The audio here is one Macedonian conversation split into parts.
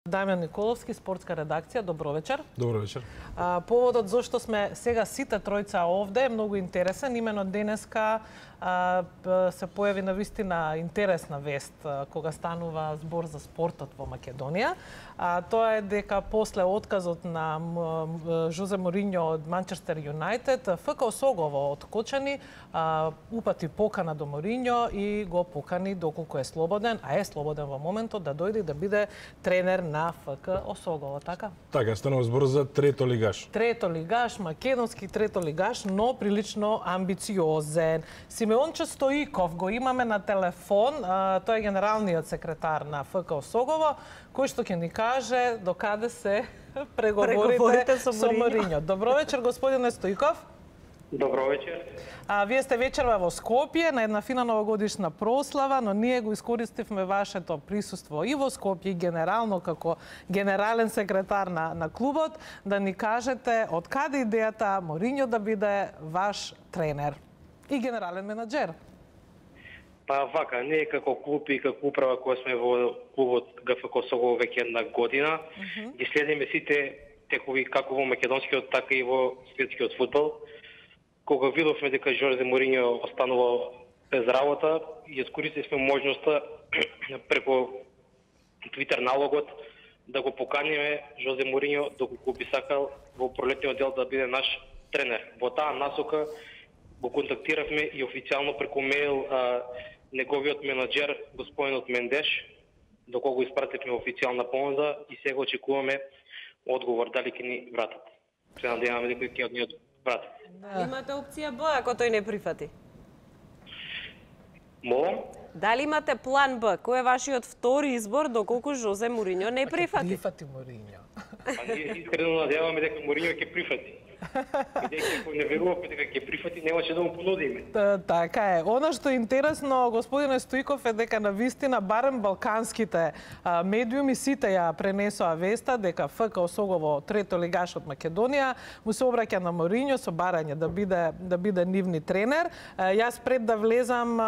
Дамјан Николовски, спортска редакција, добро вечер. Добро вечер. Поводот зашто сме сега сите тројца овде е многу интересен. Имено денеска се појави навистина интересна вест кога станува збор за спортот во Македонија. Тоа е дека после отказот на Жозе Моринјо од Манчестер Юнајтед, ФК Осогово од Кочани упати покана до Моринјо и го покани доколку е слободен, а е слободен во моментот, да дојде да биде тренер на ФК Осогово, така? Така, станува збор за трето лигаш. Трето лигаш, македонски трето лигаш, но прилично амбициозен. Симеонче Стоиков го имаме на телефон, тој е генералниот секретар на ФК Осогово, кој што ќе ни каже докаде се преговорите со Моринјо. Добро вечер, господине Стоиков. Добро вечер. Вие сте вечерва во Скопје на една фина новогодишна прослава, но ние го искористивме вашето присуство и во Скопје и генерално како генерален секретар на клубот да ни кажете од каде идејата Моринјо да биде ваш тренер и генерален менаџер. Па вака, ние како клуб и како управа која сме во клубот ГФК Осогово веќе една година, ги следиме сите текови како во македонскиот, така и во светскиот фудбал. Кога видовме дека Жозе Моринјо останува без работа, и искористивме можноста преку Твитер налогот да го поканиме Жозе Моринјо доколку би сакал во пролетниот дел да биде наш тренер. Во таа насока го контактиравме и официјално преку мејл неговиот менаџер, господинот Мендеш, докога го испративме официјална понуда и сега очекуваме одговор дали ќе ни вратат. Се надеваме дека ќе од ни вратат. Имате опција Б ако тој не прифати? Молам? Дали имате план Б? Кој е вашиот втори избор доколку Жозе Моринјо не прифати? Прифати Моринјо. А ние искрено надеваме дека Моринјо ќе прифати. Бидејќи ако не веруваме дека ќе прифати, немаше да му понудиме. Така е. Она што е интересно, господине Стоиков, е дека на вистина барем балканските медиуми сите ја пренесоа веста дека ФК Осогово трето лигаш од Македонија му се обраќа на Моринјо со барање да биде нивни тренер. Јас пред да влезам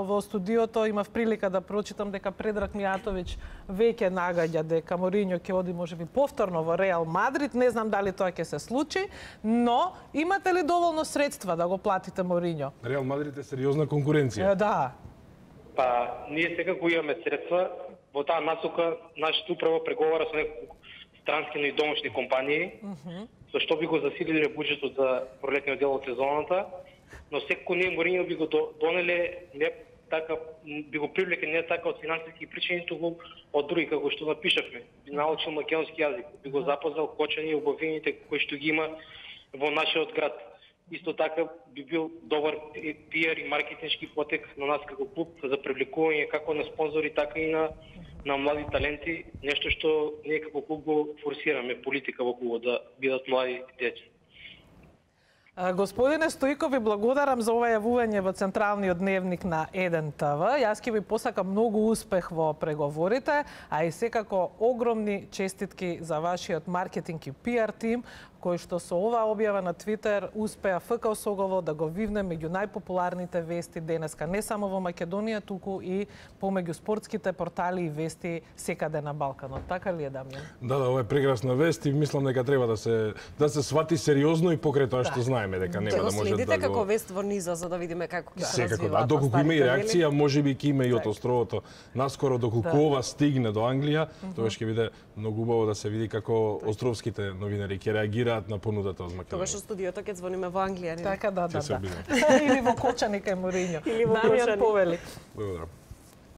во студиото имав прилика да прочитам дека Предраг Мијатовиќ веќе нагаѓа дека Моринјо ќе оди можеби повторно во Реал Мадрид. Не знам дали тоа ќе се случи, но имате ли доволно средства да го платите Моринјо? Реал Мадрид е сериозна конкуренција. Да. Па, ние сега го имаме средства. Во таа насока, нашата управа преговара со неколку странски, но и домашни компании, со што би го засилиле буџетот за пролетниот дел од сезоната, но секако ние Моринјо би го донеле не така, би го привлеке не така од финансиски причини, туку од други, како што напишавме. Би научил македонски јазик, би го запознал Кочани и убавините кои што ги има во нашиот град. Исто така би бил добар пиар и маркетиншки потек на нас како клуб за привлекување како на спонзори, така и на млади таленти, нешто што ние како клуб го форсираме, политика во клубот да бидат млади дечи. Господине Стоиков, ви благодарам за ова јавување во Централниот дневник на 1 ТВ. Јас ќе ви посакам многу успех во преговорите, а и секако огромни честитки за вашиот маркетинг и пиар тим, кој што со оваа објава на Твитер успеа ФК Осогово да го вивне меѓу најпопуларните вести денеска, не само во Македонија, туку и помеѓу спортските портали и вести секаде на Балканот. Така ли е, Дамјан? Да, ова е прекрасна вест и мислам дека треба да се свати сериозно и покрај тоа што знаеме дека нема да може да следите како вест во низа за да видиме како ќе се развива. Секако, да, доколку има и реакција, можеби ќе има и од островото. Наскоро доколку ова стигне до Англија, тоа ќе биде многу убаво да се види како островските новинари ќе реагираат на понудата од Македонија. Тогаш во студиото ќе звониме во Англија. Така, да. Или во Кочани кај Моринјо. Или во Кочани. Дамјан повели. Благодарам.